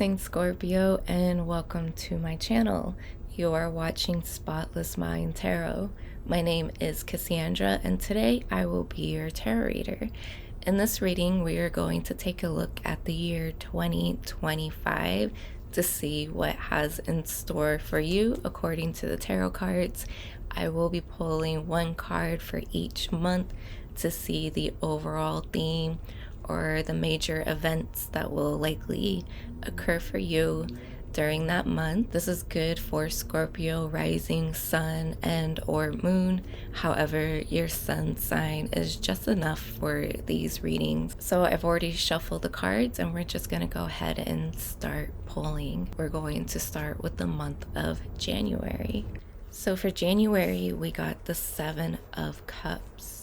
Rising Scorpio, and welcome to my channel. You are watching Spotless Mind Tarot. My name is Cassandra, and today I will be your tarot reader. In this reading, we are going to take a look at the year 2025 to see what has in store for you according to the tarot cards. I will be pulling one card for each month to see the overall theme or the major events that will likely occur for you during that month. This is good for Scorpio, rising, sun, and or moon. However, your sun sign is just enough for these readings. So I've already shuffled the cards and we're just going to go ahead and start pulling. We're going to start with the month of January. So for January, we got the Seven of Cups.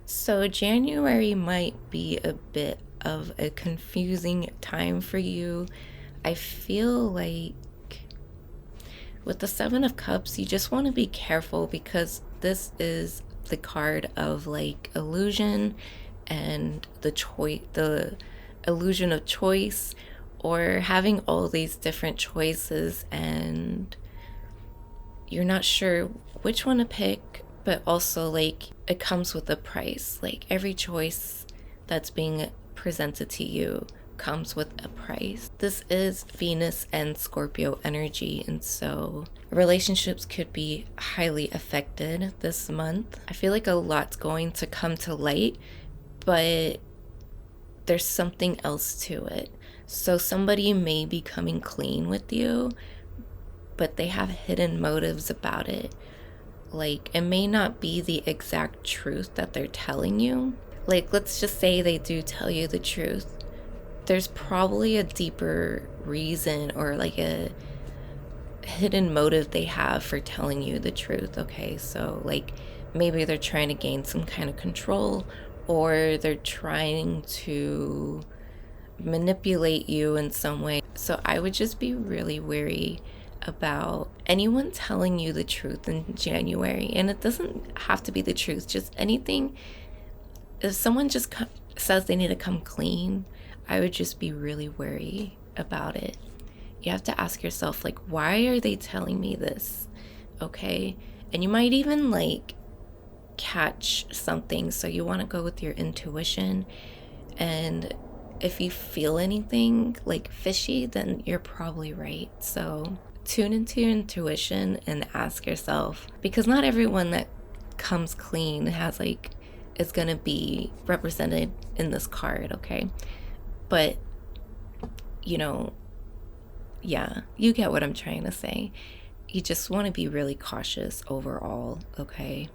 So January might be a bit of a confusing time for you. I feel like with the Seven of Cups, you just want to be careful because this is the card of like illusion and the illusion of choice, or having all these different choices and you're not sure which one to pick, but also like it comes with a price. Like every choice that's being presented to you comes with a price. This is Venus and Scorpio energy, and so relationships could be highly affected this month. I feel like a lot's going to come to light, but there's something else to it. So somebody may be coming clean with you, but they have hidden motives about it. Like, it may not be the exact truth that they're telling you. Like, let's just say they do tell you the truth. There's probably a deeper reason or like a hidden motive they have for telling you the truth, okay? So, like, maybe they're trying to gain some kind of control, or they're trying to manipulate you in some way. So I would just be really wary about anyone telling you the truth in January. And it doesn't have to be the truth, just anything. If someone just says they need to come clean, I would just be really wary about it. You have to ask yourself, like, why are they telling me this? Okay? And you might even like catch something, so you want to go with your intuition. And if you feel anything like fishy, then you're probably right. So tune into your intuition and ask yourself, because not everyone that comes clean is gonna be represented in this card, okay? But yeah, you get what I'm trying to say. You just want to be really cautious overall, okay?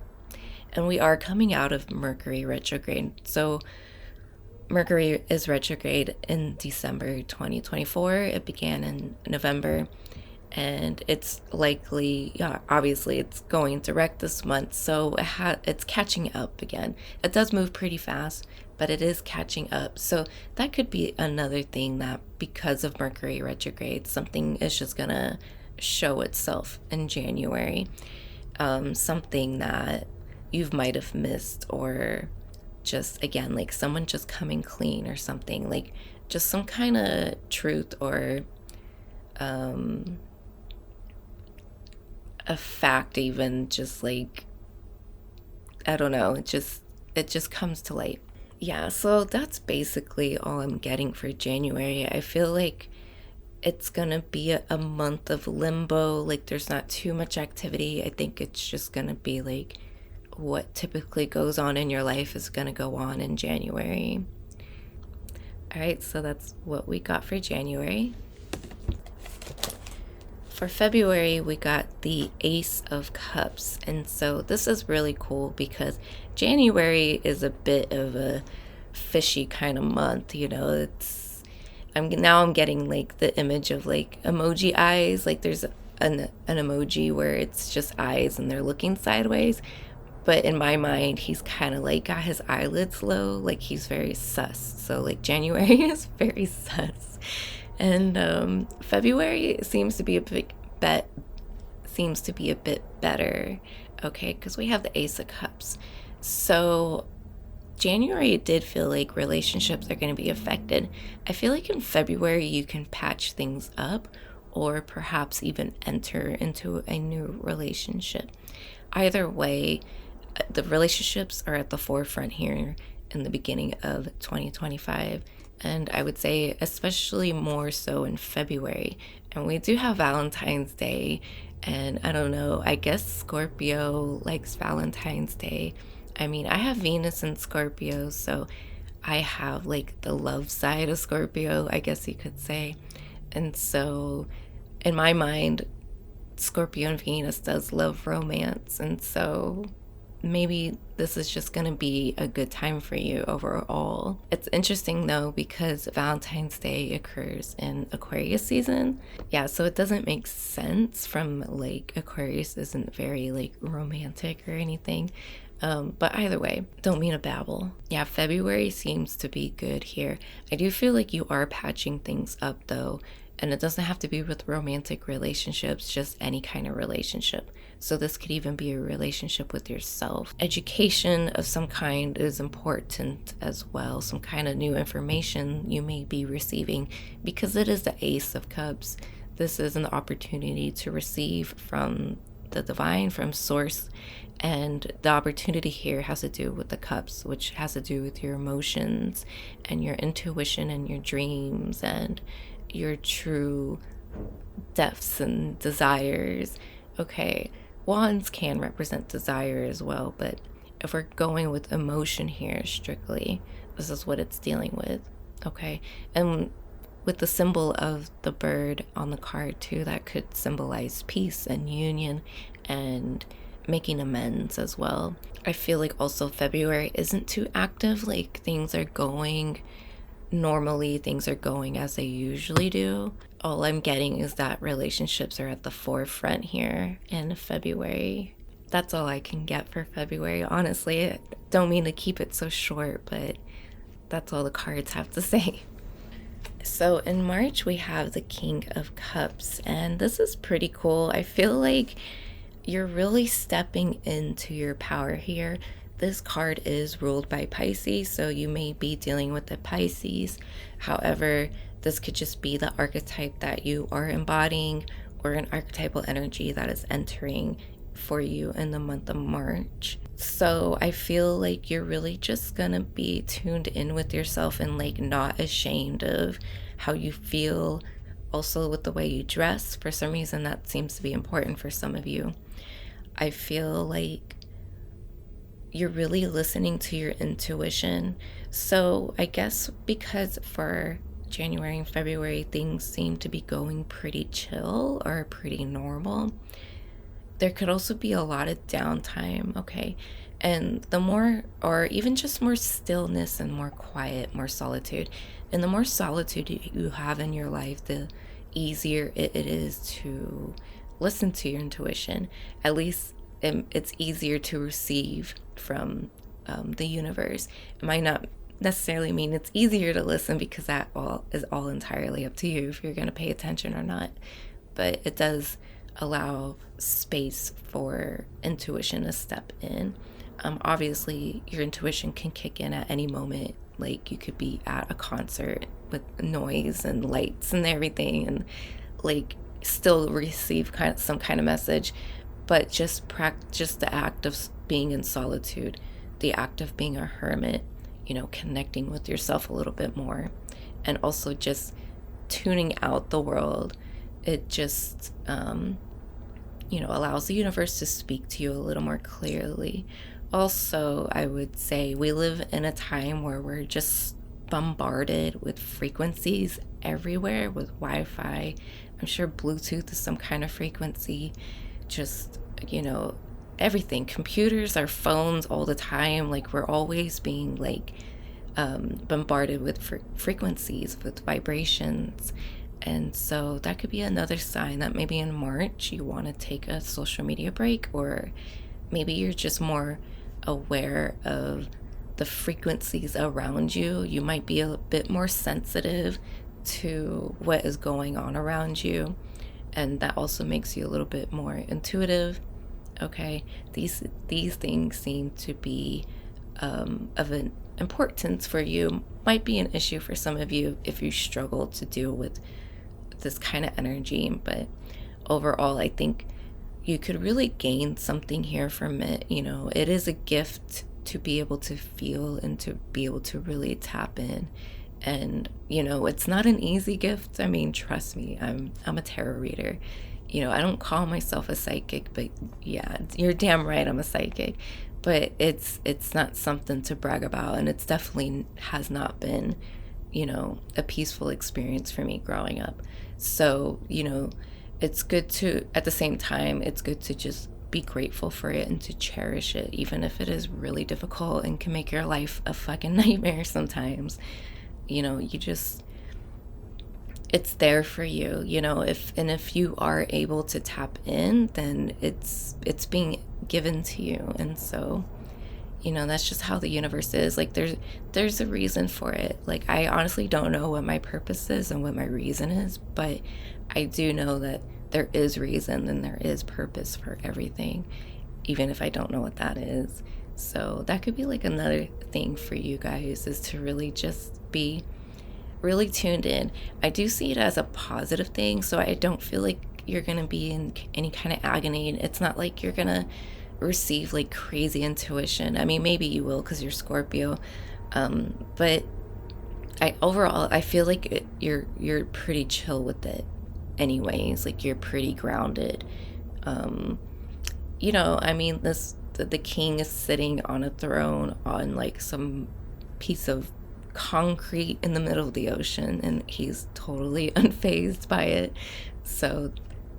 And we are coming out of Mercury retrograde. So Mercury is retrograde in December 2024. It began in November. And it's likely, obviously it's going direct this month, so it's catching up again. It does move pretty fast, but it is catching up. So that could be another thing, that because of Mercury retrograde, something is just gonna show itself in January. Something that you might have missed, or just, again, like someone just coming clean or something, like just some kind of truth or a fact, even just like, I don't know, it just comes to light. Yeah, so that's basically all I'm getting for January. I feel like it's gonna be a month of limbo. Like, there's not too much activity. I think it's just gonna be like what typically goes on in your life is gonna go on in January. All right, so that's what we got for January. For February, we got the Ace of Cups. And so this is really cool because January is a bit of a fishy kind of month, I'm getting like the image of like emoji eyes. Like there's an emoji where it's just eyes and they're looking sideways. But in my mind, he's kind of like got his eyelids low, like he's very sus. So like January is very sus. And February seems to be a bit better, okay, because we have the Ace of Cups. So January did feel like relationships are going to be affected. I feel like in February you can patch things up or perhaps even enter into a new relationship. Either way, the relationships are at the forefront here in the beginning of 2025. And I would say especially more so in February. And we do have Valentine's Day. And I don't know, I guess Scorpio likes Valentine's Day. I mean, I have Venus in Scorpio, so I have like the love side of Scorpio, I guess you could say. And so in my mind, Scorpio and Venus does love romance. And so maybe this is just going to be a good time for you overall. It's interesting though, because Valentine's Day occurs in Aquarius season. Yeah, so it doesn't make sense from like Aquarius isn't very like romantic or anything. But either way, don't mean to babble. Yeah, February seems to be good here. I do feel like you are patching things up though, and it doesn't have to be with romantic relationships, just any kind of relationship. So this could even be a relationship with yourself. Education of some kind is important as well. Some kind of new information you may be receiving, because it is the Ace of Cups. This is an opportunity to receive from the divine, from source, and the opportunity here has to do with the cups, which has to do with your emotions and your intuition and your dreams and your true depths and desires. Okay, wands can represent desire as well, but if we're going with emotion here strictly, this is what it's dealing with. Okay, and with the symbol of the bird on the card too, that could symbolize peace and union and making amends as well. I feel like also February isn't too active, like things are going normally, things are going as they usually do. All I'm getting is that relationships are at the forefront here in February. That's all I can get for February, honestly. I don't mean to keep it so short, but that's all the cards have to say. So in March, we have the King of Cups, and this is pretty cool. I feel like you're really stepping into your power here. This card is ruled by Pisces, so you may be dealing with the Pisces. However, this could just be the archetype that you are embodying or an archetypal energy that is entering for you in the month of March. So I feel like you're really just gonna be tuned in with yourself and like not ashamed of how you feel. Also with the way you dress, for some reason that seems to be important for some of you. I feel like you're really listening to your intuition. So I guess because for January and February things seem to be going pretty chill or pretty normal, there could also be a lot of downtime, okay? And the more, or even just more stillness and more quiet, more solitude. And the more solitude you have in your life, the easier it is to listen to your intuition. At least it's easier to receive from the universe. It might not necessarily mean it's easier to listen, because that is all entirely up to you if you're going to pay attention or not. But it does allow space for intuition to step in. Obviously, your intuition can kick in at any moment. Like you could be at a concert with noise and lights and everything, and like still receive some kind of message. But just the act of being in solitude, the act of being a hermit, connecting with yourself a little bit more, and also just tuning out the world. It just allows the universe to speak to you a little more clearly. Also, I would say we live in a time where we're just bombarded with frequencies everywhere, with Wi-Fi. I'm sure Bluetooth is some kind of frequency. Just, everything. Computers, our phones all the time. Like we're always being bombarded with frequencies, with vibrations. And so that could be another sign that maybe in March you want to take a social media break, or maybe you're just more aware of the frequencies around you. You might be a bit more sensitive to what is going on around you, and that also makes you a little bit more intuitive. Okay, these things seem to be of an importance for you might be an issue for some of you if you struggle to deal with this kind of energy. But overall, I think you could really gain something here from it. You know, it is a gift to be able to feel and to be able to really tap in. And, you know, it's not an easy gift. I mean, trust me, I'm a tarot reader. You know, I don't call myself a psychic, but yeah, you're damn right I'm a psychic. But it's not something to brag about, and it's definitely has not been, you know, a peaceful experience for me growing up. So, you know, it's good to, at the same time, it's good to just be grateful for it and to cherish it, even if it is really difficult and can make your life a fucking nightmare sometimes. You know, you just, it's there for you, you know. If you are able to tap in, then it's being given to you. And so, you know, that's just how the universe is. Like, there's a reason for it. Like, I honestly don't know what my purpose is and what my reason is, but I do know that there is reason and there is purpose for everything, even if I don't know what that is. So that could be like another thing for you guys, is to really just be really tuned in. I do see it as a positive thing, so I don't feel like you're gonna be in any kind of agony. It's not like you're gonna receive like crazy intuition. I mean, maybe you will because you're Scorpio, but I feel like you're pretty chill with it anyways. Like, you're pretty grounded. You know, I mean, the king is sitting on a throne on like some piece of concrete in the middle of the ocean, and he's totally unfazed by it. So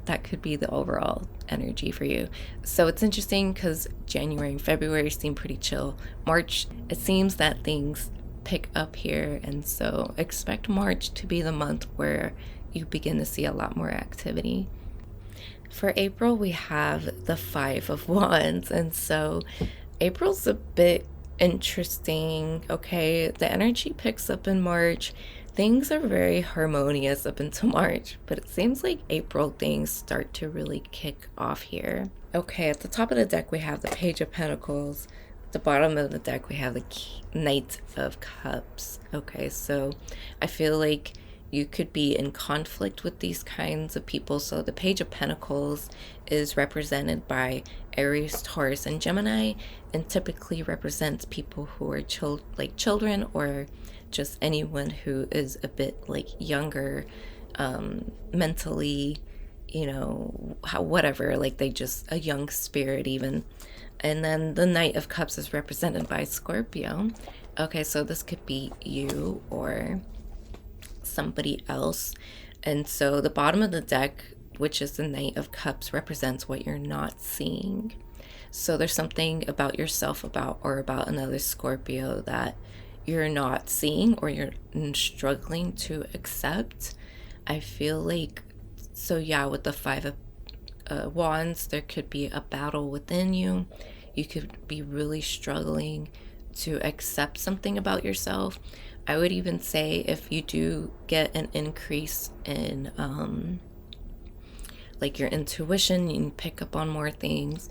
that could be the overall energy for you. So it's interesting because January and February seem pretty chill. March, it seems that things pick up here, and so expect March to be the month where you begin to see a lot more activity. For April, we have the Five of Wands, and so April's a bit interesting. Okay, the energy picks up in March. Things are very harmonious up until March, but it seems like April things start to really kick off here. Okay, at the top of the deck we have the Page of Pentacles. At the bottom of the deck we have the Knight of Cups. Okay, so I feel like you could be in conflict with these kinds of people. So the Page of Pentacles is represented by Aries, Taurus, and Gemini, and typically represents people who are children, or just anyone who is a bit like younger, mentally, you know, whatever, like they just a young spirit even. And then the Knight of Cups is represented by Scorpio. Okay, so this could be you or somebody else. And so the bottom of the deck, which is the Knight of Cups, represents what you're not seeing. So there's something about yourself or about another Scorpio that you're not seeing, or you're struggling to accept. I feel like, so yeah, with the Five of Wands, there could be a battle within you. You could be really struggling to accept something about yourself. I would even say if you do get an increase in like your intuition, you can pick up on more things,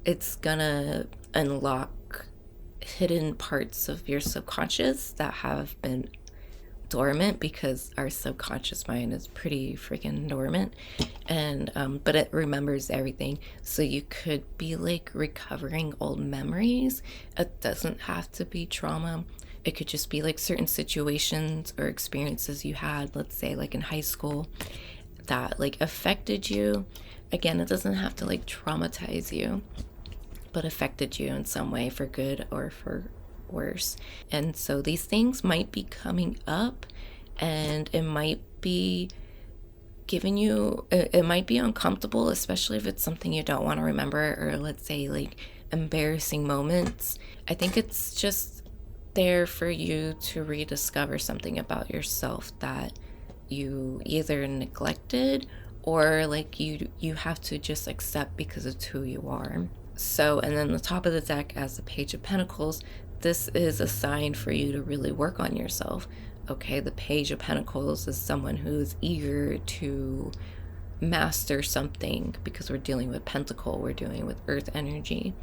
it's gonna unlock hidden parts of your subconscious that have been dormant, because our subconscious mind is pretty freaking dormant, and but it remembers everything. So you could be like recovering old memories. It doesn't have to be trauma. It could just be like certain situations or experiences you had, let's say like in high school, that like affected you. Again, it doesn't have to like traumatize you, but affected you in some way, for good or for worse. And so these things might be coming up, and it might be giving you, it might be uncomfortable, especially if it's something you don't want to remember, or let's say like embarrassing moments. I think it's just there for you to rediscover something about yourself that you either neglected, or like you have to just accept because it's who you are. So, and then the top of the deck as the Page of Pentacles, this is a sign for you to really work on yourself. Okay, the Page of Pentacles is someone who's eager to master something, because we're dealing with Pentacle, we're dealing with Earth energy.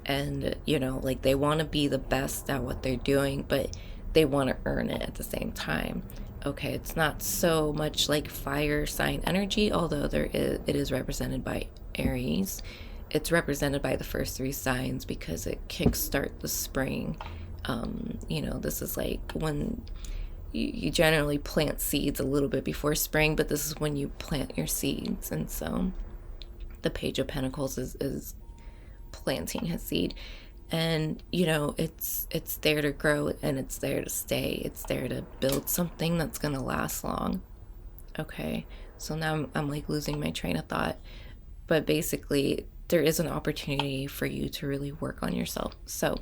And, you know, like they want to be the best at what they're doing, but they want to earn it at the same time. Okay, it's not so much like fire sign energy, although it is represented by Aries. It's represented by the first 3 signs because it kickstarts the spring. You know, this is like when you generally plant seeds a little bit before spring, but this is when you plant your seeds. And so the Page of Pentacles is planting his seed. And, you know, it's there to grow and it's there to stay. It's there to build something that's going to last long. Okay, so now I'm like losing my train of thought. But basically, there is an opportunity for you to really work on yourself. So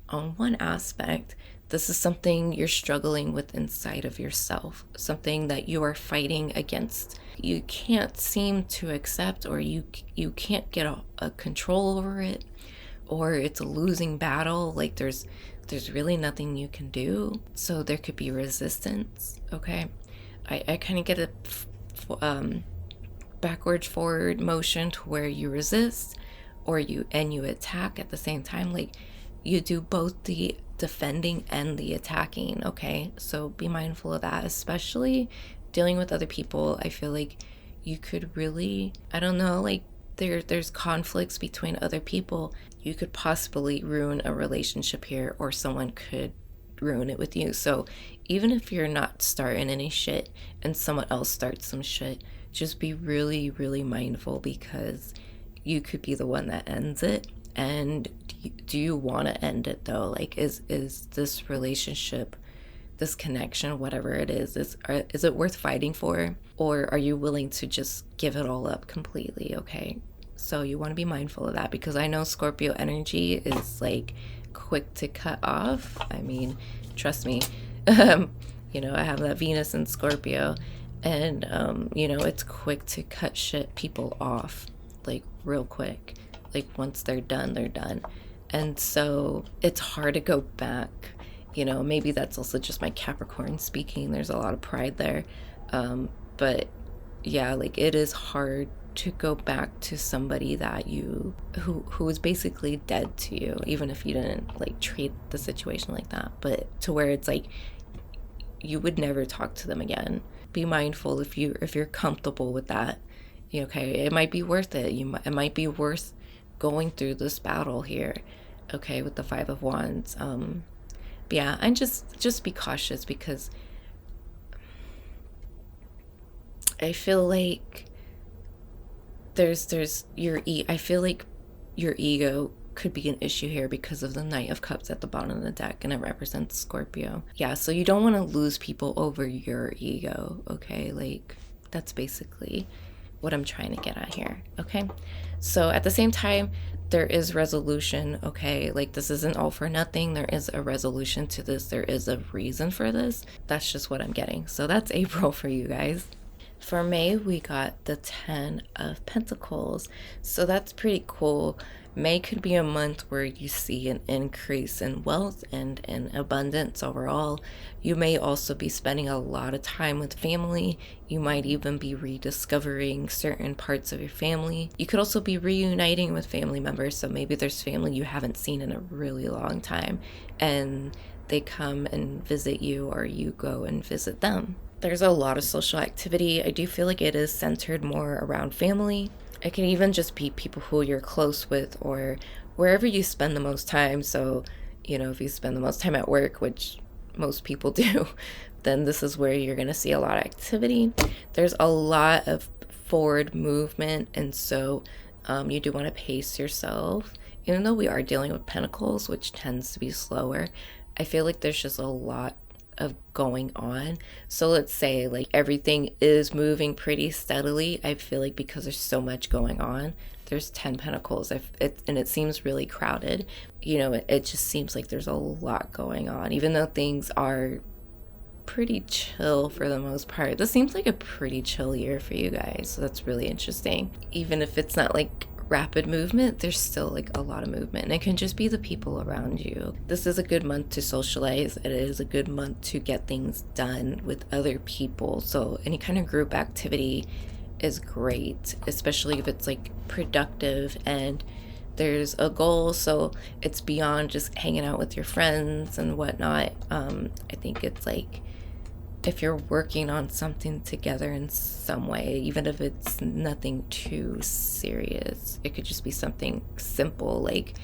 on one aspect, this is something you're struggling with inside of yourself, something that you are fighting against. You can't seem to accept, or you can't get a control over it, or it's a losing battle. Like there's really nothing you can do. So there could be resistance. Okay, I kind of get a backwards forward motion to where you resist or you attack at the same time. Like you do both the defending and the attacking. Okay, so be mindful of that, especially dealing with other people. I feel like you could really, I don't know, like there's conflicts between other people. You could possibly ruin a relationship here, or someone could ruin it with you. So even if you're not starting any shit and someone else starts some shit, just be really, really mindful, because you could be the one that ends it. And do you want to end it though? Like, is this relationship, this connection, whatever it is it worth fighting for? Or are you willing to just give it all up completely? Okay, so you want to be mindful of that, because I know Scorpio energy is like quick to cut off. I mean, trust me. You know, I have that Venus in Scorpio, and you know, it's quick to cut people off, like real quick. Like once they're done, they're done. And so it's hard to go back. You know, maybe that's also just my Capricorn speaking. There's a lot of pride there. But yeah, like it is hard to go back to somebody that who is basically dead to you, even if you didn't like treat the situation like that, but to where it's like you would never talk to them again. Be mindful if you're comfortable with that. Okay, it might be worth it. It might be worth going through this battle here. Okay, with the 5 of Wands. But yeah, and just be cautious, because I feel like I feel like your ego could be an issue here because of the Knight of Cups at the bottom of the deck, and it represents Scorpio. Yeah, so you don't want to lose people over your ego. Okay, like that's basically what I'm trying to get at here. Okay, so at the same time, there is resolution. Okay, like this isn't all for nothing. There is a resolution to this. There is a reason for this. That's just what I'm getting. So that's April for you guys. For May, we got the 10 of Pentacles. So that's pretty cool. May could be a month where you see an increase in wealth and in abundance overall. You may also be spending a lot of time with family. You might even be rediscovering certain parts of your family. You could also be reuniting with family members. So maybe there's family you haven't seen in a really long time, and they come and visit you, or you go and visit them. There's a lot of social activity. I do feel like it is centered more around family. It can even just be people who you're close with, or wherever you spend the most time. So, you know, if you spend the most time at work, which most people do, then this is where you're going to see a lot of activity. There's a lot of forward movement, and so you do want to pace yourself. Even though we are dealing with Pentacles, which tends to be slower, I feel like there's just a lot of going on. So let's say like everything is moving pretty steadily. I feel like because there's so much going on, there's 10 Pentacles, and it seems really crowded. You know, it just seems like there's a lot going on, even though things are pretty chill for the most part. This seems like a pretty chill year for you guys, so that's really interesting. Even if it's not like rapid movement, there's still like a lot of movement, and it can just be the people around you. This is a good month to socialize. It is a good month to get things done with other people. So any kind of group activity is great, especially if it's like productive and there's a goal, so it's beyond just hanging out with your friends and whatnot. I think it's like if you're working on something together in some way, even if it's nothing too serious, it could just be something simple, like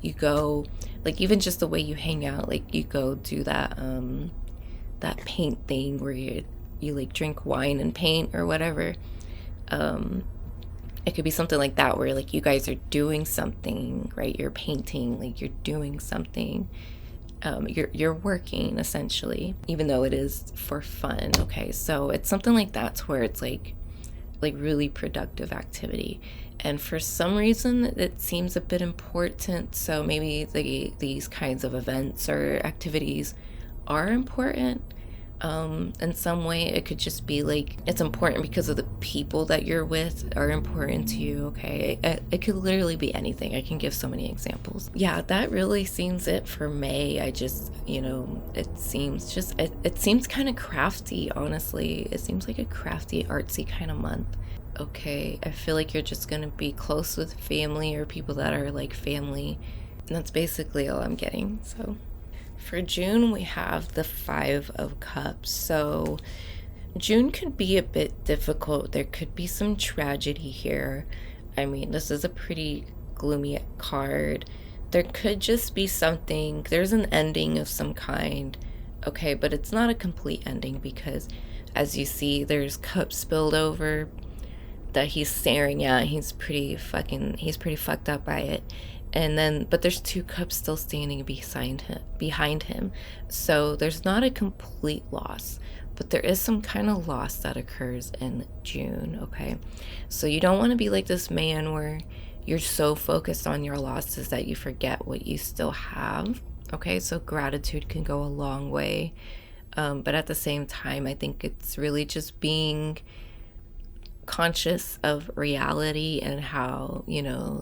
you go, like even just the way you hang out, like you go do that that paint thing where you like drink wine and paint or whatever. It could be something like that where like you guys are doing something, right? You're painting, like you're doing something. You're working essentially, even though it is for fun. Okay, so it's something like that to where it's like really productive activity. And for some reason it seems a bit important, so maybe these kinds of events or activities are important. In some way. It could just be like it's important because of the people that you're with are important to you. Okay, it could literally be anything. I can give so many examples. Yeah, that really seems it for May. I just, it seems kind of crafty, honestly. It seems like a crafty, artsy kind of month. Okay, I feel like you're just gonna be close with family or people that are like family, and that's basically all I'm getting. So for June, we have the 5 of Cups. So June could be a bit difficult. There could be some tragedy here. I mean, this is a pretty gloomy card. There could just be something, there's an ending of some kind. Okay, but it's not a complete ending because as you see, there's cups spilled over that he's staring at. He's pretty fucked up by it. And then, but there's 2 cups still standing behind him. So there's not a complete loss, but there is some kind of loss that occurs in June, okay? So you don't want to be like this man where you're so focused on your losses that you forget what you still have, okay? So gratitude can go a long way. But at the same time, I think it's really just being conscious of reality and how,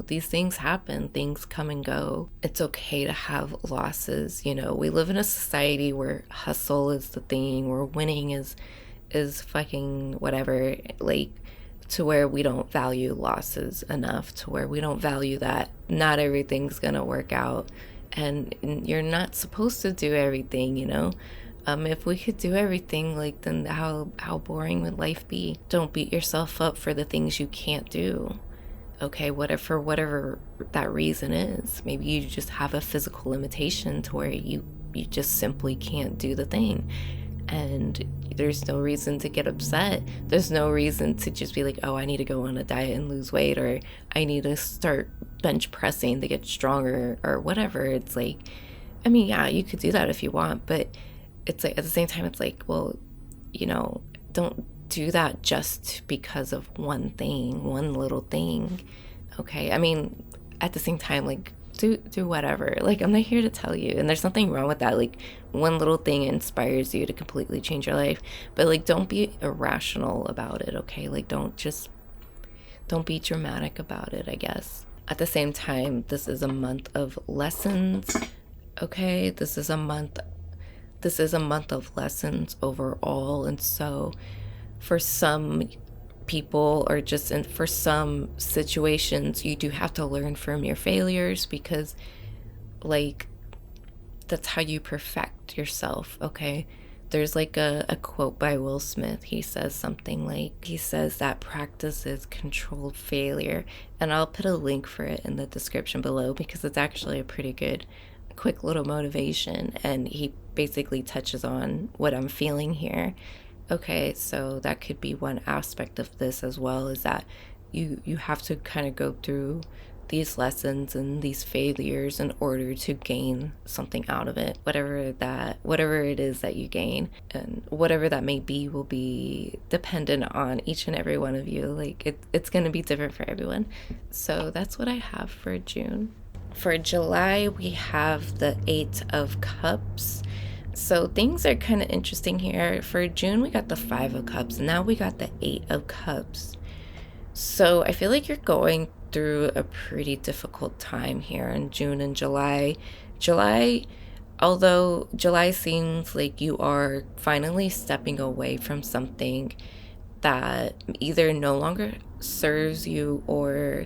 these things happen, things come and go. It's okay to have losses. We live in a society where hustle is the thing, where winning is fucking whatever, like to where we don't value losses enough, to where we don't value that not everything's gonna work out, and you're not supposed to do everything. If we could do everything, like, then how boring would life be? Don't beat yourself up for the things you can't do. Okay, whatever that reason is. Maybe you just have a physical limitation to where you just simply can't do the thing. And there's no reason to get upset. There's no reason to just be like, oh, I need to go on a diet and lose weight, or I need to start bench pressing to get stronger, or whatever. It's like, I mean, yeah, you could do that if you want, but it's like at the same time, it's like, well, don't do that just because of one little thing. Okay, I mean, at the same time, like, do whatever. Like, I'm not here to tell you, and there's nothing wrong with that. Like, one little thing inspires you to completely change your life, but like, don't be irrational about it. Okay, like, don't be dramatic about it, I guess. At the same time, this is a month of lessons. Okay, this is a month of lessons overall. And so for some people, or just for some situations, you do have to learn from your failures, because like that's how you perfect yourself. Okay, there's like a quote by Will Smith. He says something like, he says that practice is controlled failure, and I'll put a link for it in the description below, because it's actually a pretty good quick little motivation, and he basically touches on what I'm feeling here. Okay, so that could be one aspect of this as well, is that you have to kind of go through these lessons and these failures in order to gain something out of it. Whatever it is that you gain, and whatever that may be, will be dependent on each and every one of you. Like, it's going to be different for everyone. So that's what I have for June. For July, we have the 8 of Cups. So things are kind of interesting here. For June, we got the 5 of Cups, and now we got the 8 of Cups. So I feel like you're going through a pretty difficult time here in June and July. Although July seems like you are finally stepping away from something that either no longer serves you, or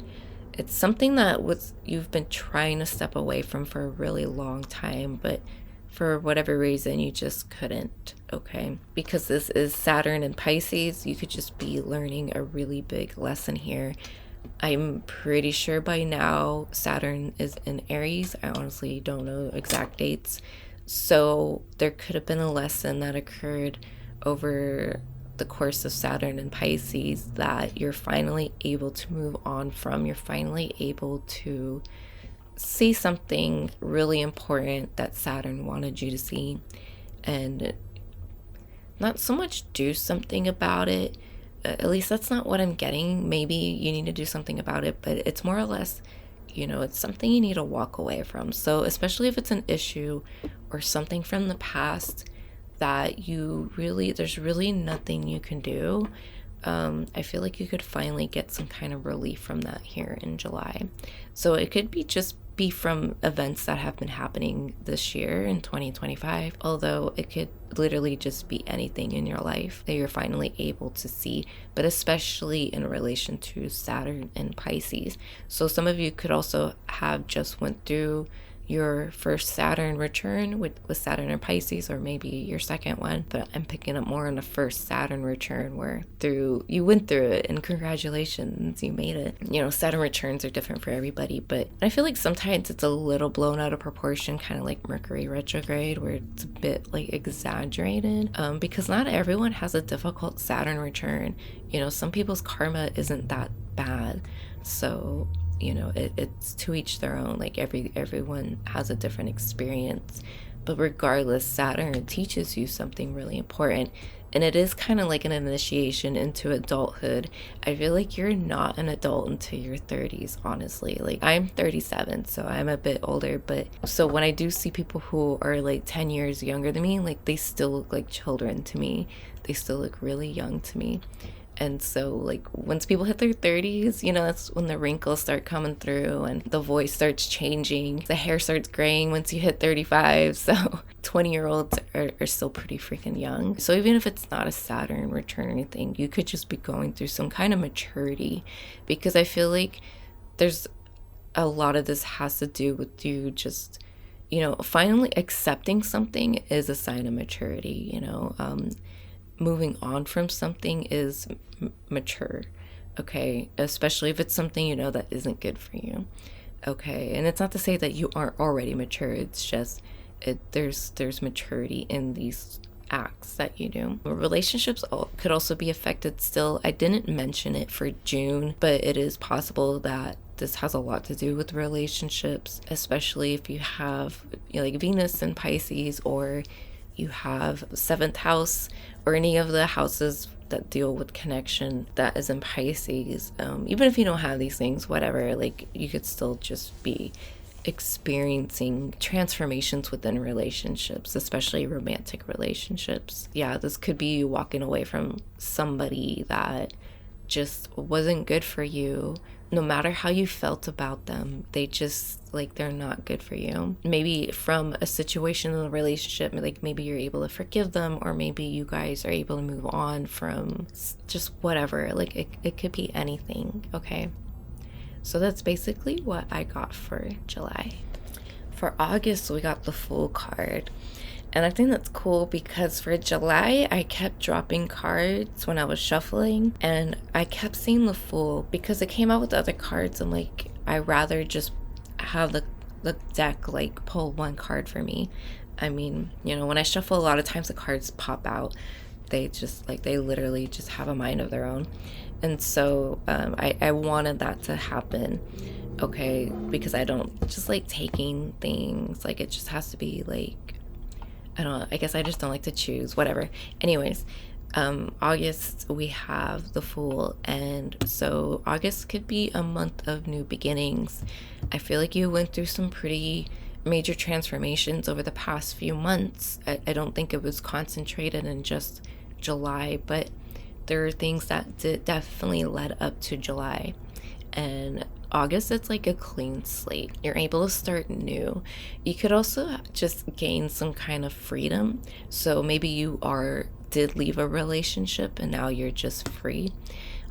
it's something that you've been trying to step away from for a really long time, but for whatever reason you just couldn't, okay? Because this is Saturn in Pisces, you could just be learning a really big lesson here. I'm pretty sure by now Saturn is in Aries. I honestly don't know exact dates. So there could have been a lesson that occurred over the course of Saturn and Pisces that you're finally able to move on from. You're finally able to see something really important that Saturn wanted you to see, and not so much do something about it. At least that's not what I'm getting. Maybe you need to do something about it, but it's more or less, it's something you need to walk away from. So especially if it's an issue or something from the past that there's really nothing you can do, I feel like you could finally get some kind of relief from that here in July. So it could be from events that have been happening this year in 2025, although it could literally just be anything in your life that you're finally able to see, but especially in relation to Saturn and Pisces. So some of you could also have just went through your first Saturn return with Saturn and Pisces, or maybe your second one, but I'm picking up more on the first Saturn return where you went through it, and congratulations, you made it. Saturn returns are different for everybody, but I feel like sometimes it's a little blown out of proportion, kind of like Mercury retrograde, where it's a bit like exaggerated, because not everyone has a difficult Saturn return. Some people's karma isn't that bad, so it's to each their own. Like everyone has a different experience, but regardless, Saturn teaches you something really important, and it is kind of like an initiation into adulthood. I feel like you're not an adult until your 30s, honestly. Like, I'm 37, so I'm a bit older, but so when I do see people who are like 10 years younger than me, like, they still look like children to me. They still look really young to me. And so, like, once people hit their 30s, that's when the wrinkles start coming through and the voice starts changing. The hair starts graying once you hit 35. So 20-year-olds are still pretty freaking young. So even if it's not a Saturn return or anything, you could just be going through some kind of maturity, because I feel like there's a lot of this has to do with you just, finally accepting something is a sign of maturity, moving on from something is mature, okay? Especially if it's something that isn't good for you, okay? And it's not to say that you aren't already mature. It's just there's maturity in these acts that you do. Relationships could also be affected still. I didn't mention it for June, but it is possible that this has a lot to do with relationships, especially if you have like Venus in Pisces, or you have 7th house, or any of the houses that deal with connection that is in Pisces. Even if you don't have these things, whatever, like, you could still just be experiencing transformations within relationships, especially romantic relationships. Yeah, this could be you walking away from somebody that just wasn't good for you. No matter how you felt about them, they just, like, they're not good for you. Maybe from a situation in a relationship, like, maybe you're able to forgive them, or maybe you guys are able to move on from just whatever. Like, it could be anything, okay? So that's basically what I got for July. For August, we got the Fool card. And I think that's cool because for July, I kept dropping cards when I was shuffling, and I kept seeing the Fool because it came out with other cards. I'm like, I rather just have the deck like pull one card for me. I mean, when I shuffle, a lot of times the cards pop out. They just, like, they literally just have a mind of their own. And so I wanted that to happen, okay, because I don't just like taking things. Like, it just has to be like, I guess I just don't like to choose, whatever. Anyways, August, we have the Fool, and so August could be a month of new beginnings. I feel like you went through some pretty major transformations over the past few months. I don't think it was concentrated in just July, but there are things that definitely led up to July. And August, it's like a clean slate. You're able to start new. You could also just gain some kind of freedom. So maybe you did leave a relationship and now you're just free.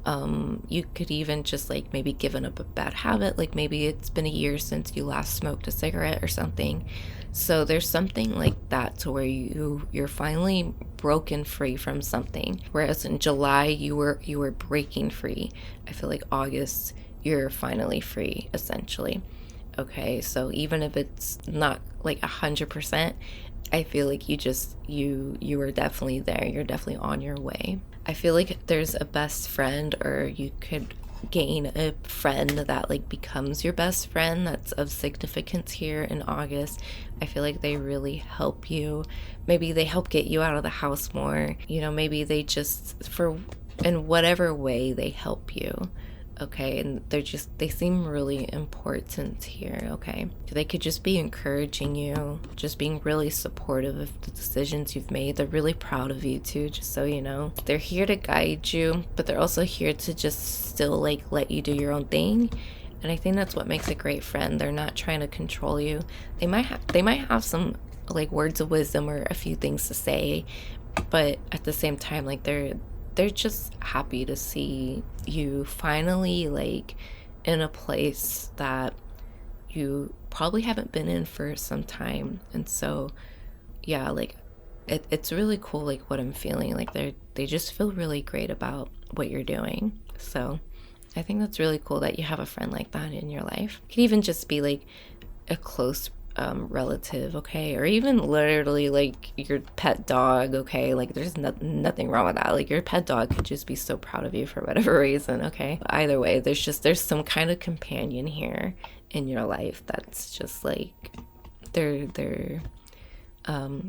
You could even just like maybe given up a bad habit, like maybe it's been a year since you last smoked a cigarette or something. So there's something like that to where you're finally broken free from something, whereas in July you were breaking free. I feel like August you're finally free, essentially. Okay, so even if it's not like 100%, I feel like you are definitely there. You're definitely on your way. I feel like there's a best friend, or you could gain a friend that like becomes your best friend that's of significance here in August. I feel like they really help you. Maybe they help get you out of the house more. You know, maybe they just, for in whatever way they help you. Okay, and they seem really important here. Okay, they could just be encouraging you, just being really supportive of the decisions you've made. They're really proud of you too, just so you know. They're here to guide you, but they're also here to just still like let you do your own thing. And I think that's what makes a great friend. They're not trying to control you. They might have some like words of wisdom or a few things to say, but at the same time, like they're just happy to see you finally like in a place that you probably haven't been in for some time. And so yeah, like it's really cool, like what I'm feeling. Like they just feel really great about what you're doing. So I think that's really cool that you have a friend like that in your life. It can even just be like a close relative, okay, or even literally like your pet dog, okay. Like there's nothing wrong with that. Like your pet dog could just be so proud of you for whatever reason, okay. Either way, there's some kind of companion here in your life that's just like they're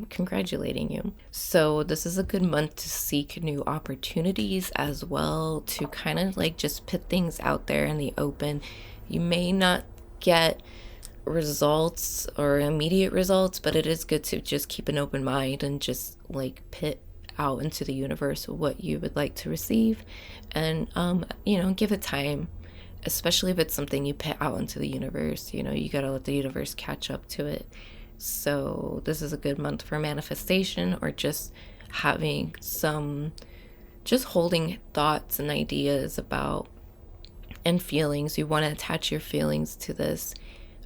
congratulating you. So this is a good month to seek new opportunities as well, to kind of like just put things out there in the open. You may not get results or immediate results, but it is good to just keep an open mind and just like put out into the universe what you would like to receive, and you know, give it time, especially if it's something you put out into the universe. You know, you gotta let the universe catch up to it. So this is a good month for manifestation, or just having some, just holding thoughts and ideas about, and feelings. You want to attach your feelings to this,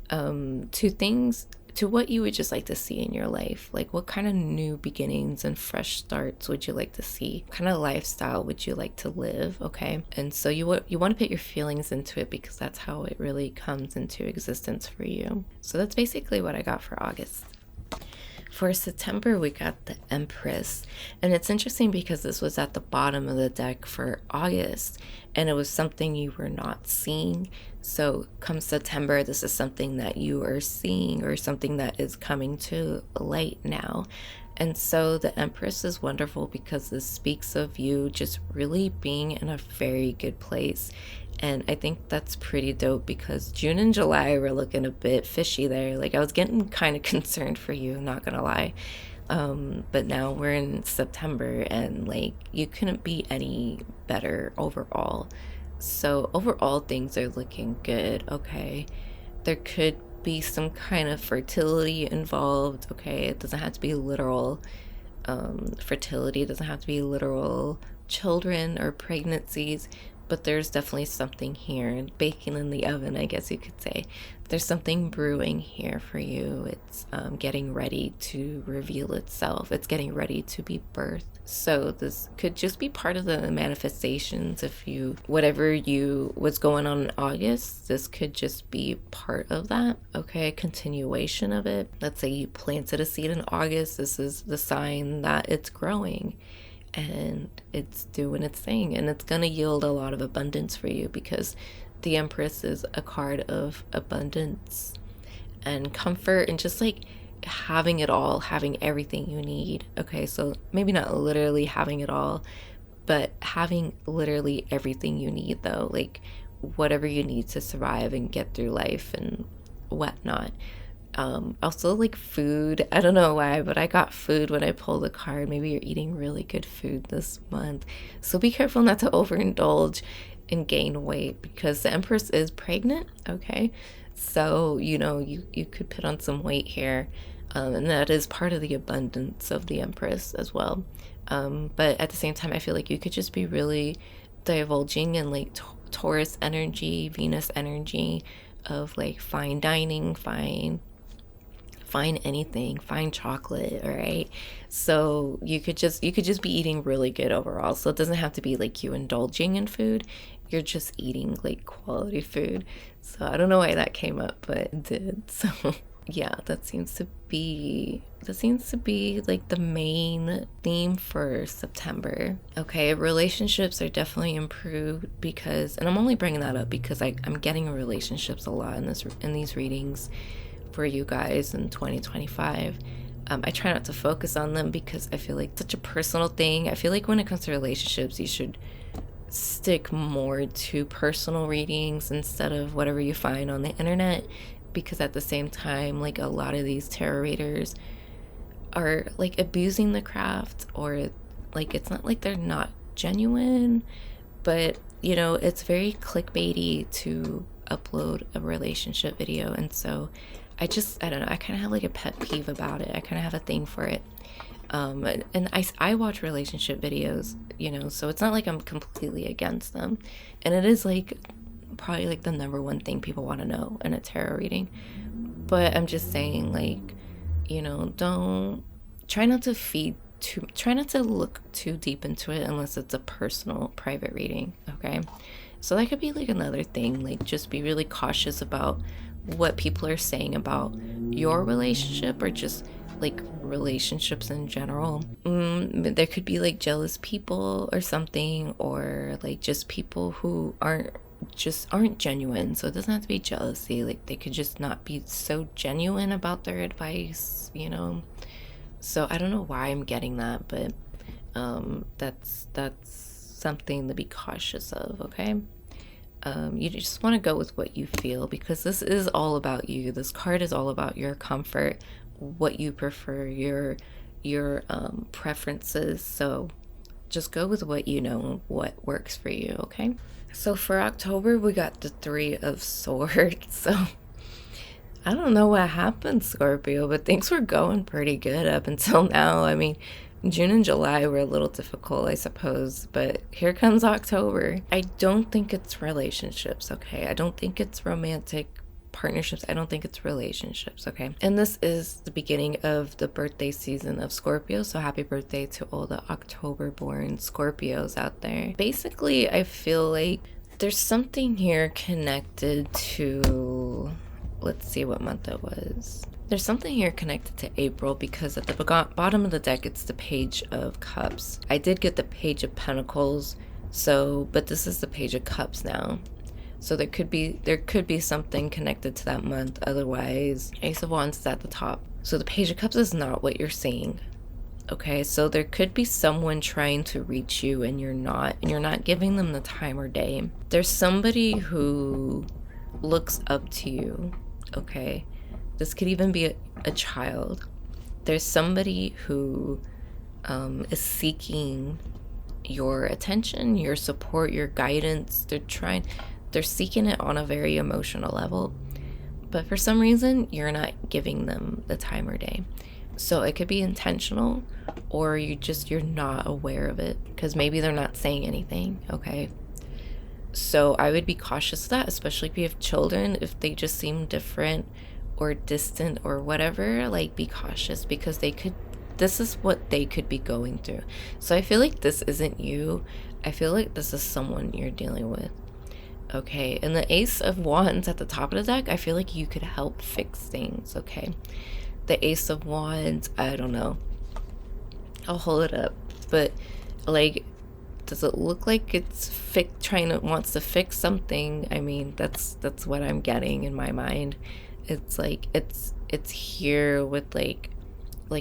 to things, to what you would just like to see in your life. Like what kind of new beginnings and fresh starts would you like to see? What kind of lifestyle would you like to live? Okay, and so you want to put your feelings into it, because that's how it really comes into existence for you. So that's basically what I got for August. For September, we got the Empress. And it's interesting because this was at the bottom of the deck for August, and it was something you were not seeing. So come September, this is something that you are seeing, or something that is coming to light now. And so the Empress is wonderful because this speaks of you just really being in a very good place. And I think that's pretty dope, because June and July were looking a bit fishy there. Like I was getting kind of concerned for you, not gonna lie. But now we're in September, and like you couldn't be any better overall. So overall things are looking good, okay? There could be some kind of fertility involved, okay? It doesn't have to be literal fertility, it doesn't have to be literal children or pregnancies, but there's definitely something here, baking in the oven, I guess you could say. There's something brewing here for you. It's getting ready to reveal itself. It's getting ready to be birthed. So this could just be part of the manifestations. If you, whatever you was going on in August, this could just be part of that, okay? Continuation of it. Let's say you planted a seed in August. This is the sign that it's growing and it's doing its thing, and it's going to yield a lot of abundance for you, because the Empress is a card of abundance and comfort, and just like having it all, having everything you need. Okay, so maybe not literally having it all, but having literally everything you need, though, like whatever you need to survive and get through life and whatnot. Also like food. I don't know why, but I got food when I pulled the card. Maybe you're eating really good food this month, so be careful not to overindulge and gain weight, because the Empress is pregnant, okay? So you know, you could put on some weight here, and that is part of the abundance of the Empress as well. But at the same time, I feel like you could just be really divulging in like Taurus energy, Venus energy of like fine dining, fine anything, fine chocolate, all right? So you could just be eating really good overall. So it doesn't have to be like you indulging in food, you're just eating like quality food. So I don't know why that came up, but it did. So yeah, that seems to be like the main theme for September. Okay, relationships are definitely improved because, and I'm only bringing that up because I'm getting relationships a lot in these readings for you guys in 2025. I try not to focus on them because I feel like such a personal thing. I feel like when it comes to relationships, you should stick more to personal readings instead of whatever you find on the internet, because at the same time, like, a lot of these tarot readers are like abusing the craft, or like, it's not like they're not genuine, but you know, it's very clickbaity to upload a relationship video. And so I don't know, I kind of have like a pet peeve about it. I kind of have a thing for it. And I watch relationship videos, you know, so it's not like I'm completely against them. And it is like probably like the number one thing people want to know in a tarot reading. But I'm just saying, like, you know, try not to look too deep into it unless it's a personal private reading, okay? So that could be like another thing, like, just be really cautious about what people are saying about your relationship, or just like relationships in general. There could be like jealous people or something, or like just people who aren't genuine. So it doesn't have to be jealousy, like they could just not be so genuine about their advice, you know. So I don't know why I'm getting that, but that's something to be cautious of, okay? You just want to go with what you feel, because this is all about you. This card is all about your comfort, what you prefer, your preferences. So just go with what you know, what works for you, okay? So for October, we got the Three of Swords. So I don't know what happened, Scorpio, but things were going pretty good up until now. I mean, June and July were a little difficult, I suppose, but here comes October. I don't think it's relationships, okay? I don't think it's romantic partnerships. I don't think it's relationships, okay? And this is the beginning of the birthday season of Scorpio, so happy birthday to all the October-born Scorpios out there. Basically, I feel like there's something here connected to... Let's see what month it was. There's something here connected to April, because at the bottom of the deck, it's the Page of Cups. I did get the Page of Pentacles, but this is the Page of Cups now. So there could be something connected to that month. Otherwise, Ace of Wands is at the top. So the Page of Cups is not what you're seeing. Okay, so there could be someone trying to reach you and you're not giving them the time or day. There's somebody who looks up to you, okay? This could even be a child. There's somebody who is seeking your attention, your support, your guidance. They're seeking it on a very emotional level, but for some reason you're not giving them the time or day. So it could be intentional, or you're not aware of it, because maybe they're not saying anything, okay? So I would be cautious of that, especially if you have children. If they just seem different or distant or whatever, like, be cautious, because this is what they could be going through. So I feel like this isn't you. I feel like this is someone you're dealing with. Okay, and the Ace of Wands at the top of the deck, I feel like you could help fix things, okay? The Ace of Wands, I don't know. I'll hold it up. But, like, does it look like it's wants to fix something? I mean, that's what I'm getting in my mind. It's like it's here with like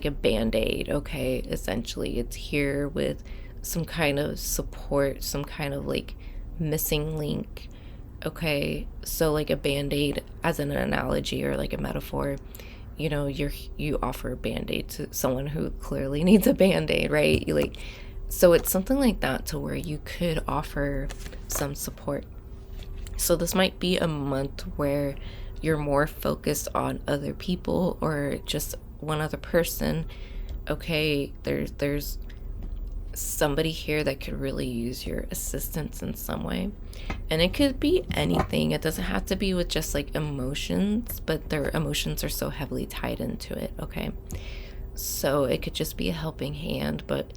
a band-aid, okay? Essentially, it's here with some kind of support, some kind of like missing link, okay? So like a band-aid, as an analogy or like a metaphor, you know, you offer a band-aid to someone who clearly needs a band-aid, right? So it's something like that, to where you could offer some support. So this might be a month where you're more focused on other people, or just one other person, okay? There's somebody here that could really use your assistance in some way. And it could be anything. It doesn't have to be with just like emotions, but their emotions are so heavily tied into it, okay? So it could just be a helping hand, but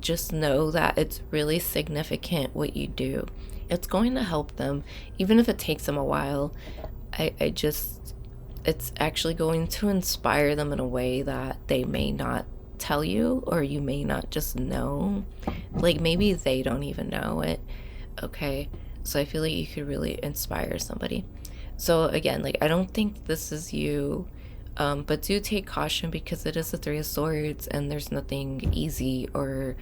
just know that it's really significant what you do. It's going to help them, even if it takes them a while. It's actually going to inspire them in a way that they may not tell you, or you may not just know. Like maybe they don't even know it, okay? So I feel like you could really inspire somebody. So again, like I don't think this is you, but do take caution because it is the Three of Swords and there's nothing easy, or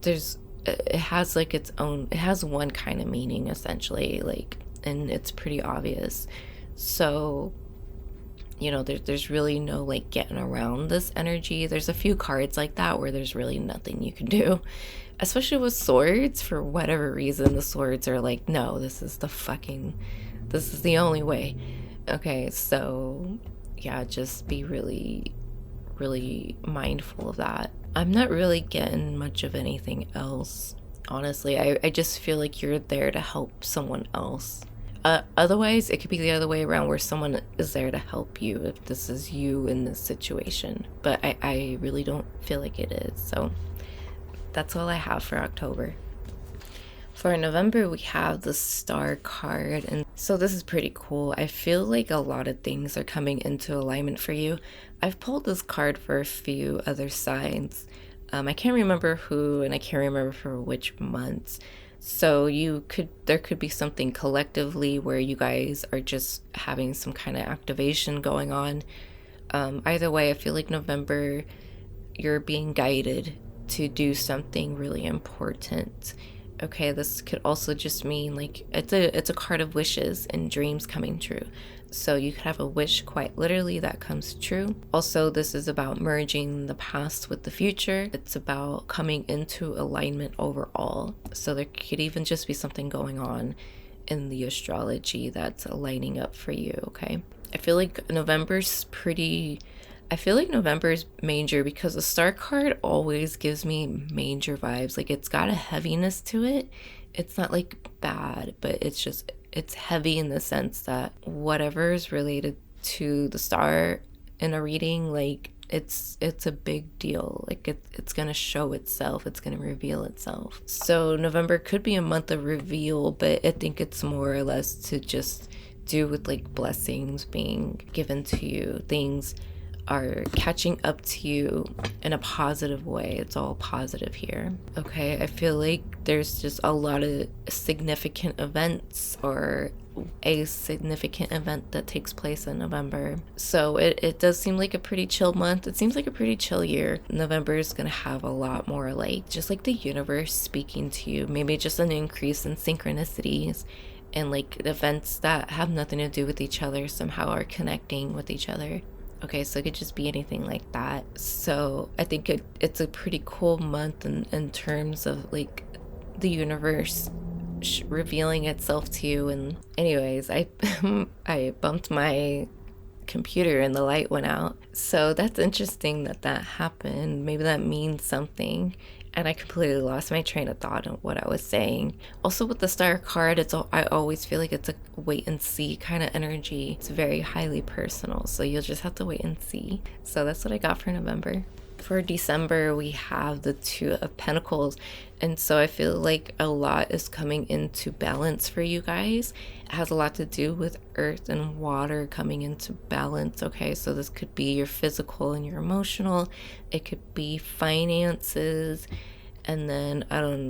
it has like its own, it has one kind of meaning essentially, like, and it's pretty obvious. So there's really no like getting around this energy. There's a few cards like that where there's really nothing you can do, especially with swords. For whatever reason, the swords are like, no, this is the only way. Okay, so yeah, just be really, really mindful of that. I'm not really getting much of anything else, honestly. I just feel like you're there to help someone else. Otherwise, it could be the other way around, where someone is there to help you if this is you in this situation. But I really don't feel like it is. So that's all I have for October. For November, we have the Star card. And so this is pretty cool. I feel like a lot of things are coming into alignment for you. I've pulled this card for a few other signs. I can't remember who, and I can't remember for which months. So there could be something collectively where you guys are just having some kind of activation going on. Either way, I feel like November, you're being guided to do something really important. Okay, this could also just mean like it's a card of wishes and dreams coming true. So you could have a wish quite literally that comes true. Also, this is about merging the past with the future. It's about coming into alignment overall. So there could even just be something going on in the astrology that's aligning up for you, okay? I feel like November's major because the Star card always gives me major vibes. Like it's got a heaviness to it. It's not like bad, but it's heavy in the sense that whatever is related to the star in a reading, like it's a big deal. Like it's gonna show itself, it's gonna reveal itself. So November could be a month of reveal, but I think it's more or less to just do with like blessings being given to you. Things are catching up to you in a positive way. It's all positive here. Okay, I feel like there's just a lot of significant events, or a significant event that takes place in November. So it does seem like a pretty chill month. It seems like a pretty chill year. November is gonna have a lot more like just like the universe speaking to you, maybe just an increase in synchronicities and like events that have nothing to do with each other somehow are connecting with each other. Okay, so it could just be anything like that. So I think it's a pretty cool month in terms of like the universe revealing itself to you. And anyways, I I bumped my computer and the light went out. So that's interesting that happened. Maybe that means something. And I completely lost my train of thought on what I was saying. Also with the Star card, I always feel like it's a wait and see kind of energy. It's very highly personal, so you'll just have to wait and see. So that's what I got for November. For December, we have the Two of Pentacles. And so I feel like a lot is coming into balance for you guys. It has a lot to do with earth and water coming into balance. Okay, so this could be your physical and your emotional. It could be finances. And then,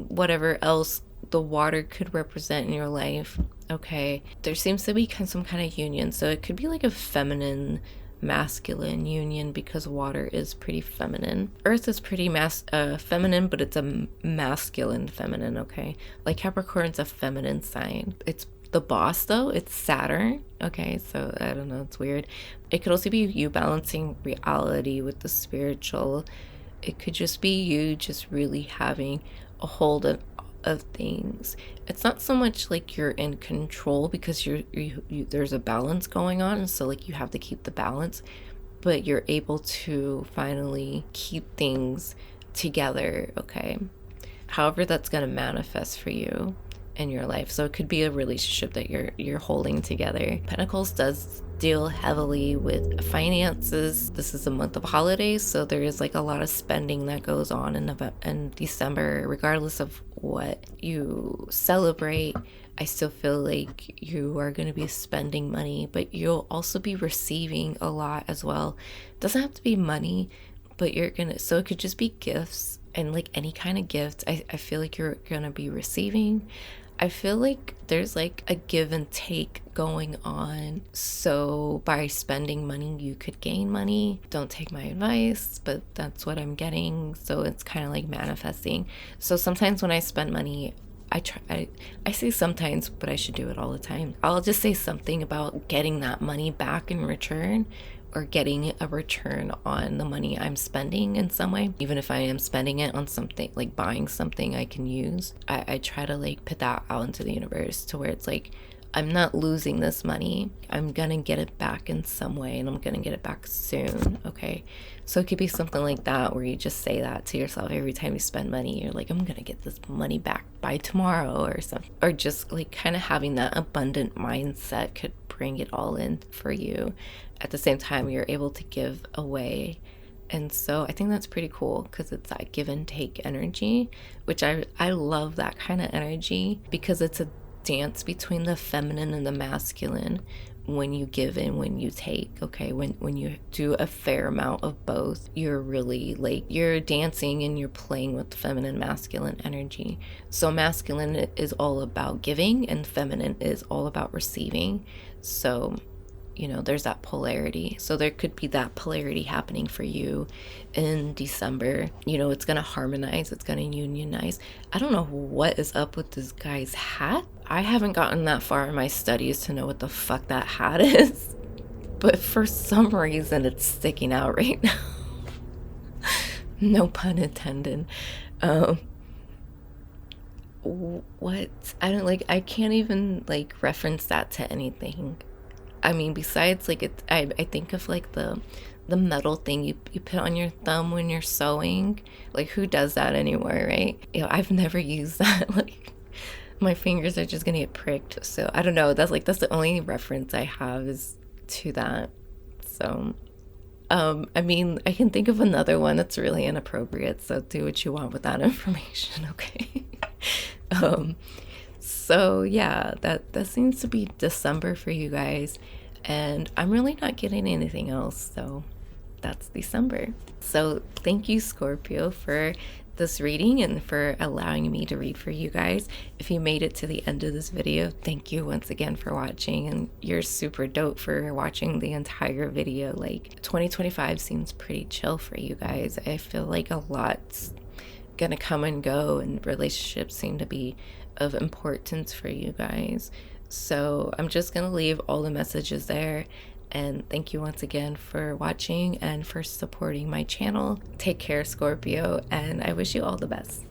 whatever else the water could represent in your life. Okay, there seems to be some kind of union. So it could be like a feminine masculine union because water is pretty feminine. Earth is pretty feminine, but it's a masculine feminine, okay? Like Capricorn's a feminine sign. It's the boss though, it's Saturn, okay? So I don't know, it's weird. It could also be you balancing reality with the spiritual. It could just be you just really having a hold of things. It's not so much like you're in control because you there's a balance going on, so like you have to keep the balance, but you're able to finally keep things together, okay? however that's going to manifest for you in your life. So it could be a relationship that you're holding together. Pentacles does deal heavily with finances. This is a month of holidays, so there is like a lot of spending that goes on in December, regardless of what you celebrate. I still feel like you are going to be spending money, but you'll also be receiving a lot as well. It doesn't have to be money, but so it could just be gifts, and like any kind of gift. I feel like you're gonna be receiving. I feel like there's like a give and take going on. So by spending money, you could gain money. Don't take my advice, but that's what I'm getting. So it's kind of like manifesting. So sometimes when I spend money, I say sometimes, but I should do it all the time. I'll just say something about getting that money back in return, or getting a return on the money I'm spending in some way. Even if I am spending it on something, like buying something I can use, I try to like put that out into the universe to where it's like, I'm not losing this money. I'm gonna get it back in some way, and I'm gonna get it back soon, okay? So it could be something like that, where you just say that to yourself every time you spend money. You're like, I'm gonna get this money back by tomorrow or something. Or just like kind of having that abundant mindset could bring it all in for you. At the same time, you're able to give away. And so I think that's pretty cool, because it's that give and take energy, which I love that kind of energy, because it's a dance between the feminine and the masculine when you give and when you take. Okay, when you do a fair amount of both, you're really like, you're dancing and you're playing with the feminine masculine energy. So masculine is all about giving, and feminine is all about receiving. So you know, there's that polarity. So there could be that polarity happening for you in December. You know, it's going to harmonize, it's going to unionize. I don't know what is up with this guy's hat. I haven't gotten that far in my studies to know what the fuck that hat is, but for some reason it's sticking out right now. No pun intended. What? I can't even like reference that to anything. I mean, besides like I think of like the metal thing you put on your thumb when you're sewing. Like, who does that anymore, right? You know, I've never used that. Like, my fingers are just gonna get pricked. So I don't know. That's the only reference I have is to that. So I mean, I can think of another one that's really inappropriate. So do what you want with that information, okay? So yeah, that seems to be December for you guys, and I'm really not getting anything else, so that's December. So thank you, Scorpio, for this reading and for allowing me to read for you guys. If you made it to the end of this video, thank you once again for watching, and you're super dope for watching the entire video. Like, 2025 seems pretty chill for you guys. I feel like a lot's gonna come and go, and relationships seem to be of importance for you guys. So I'm just gonna leave all the messages there, and thank you once again for watching and for supporting my channel. Take care, Scorpio, and I wish you all the best.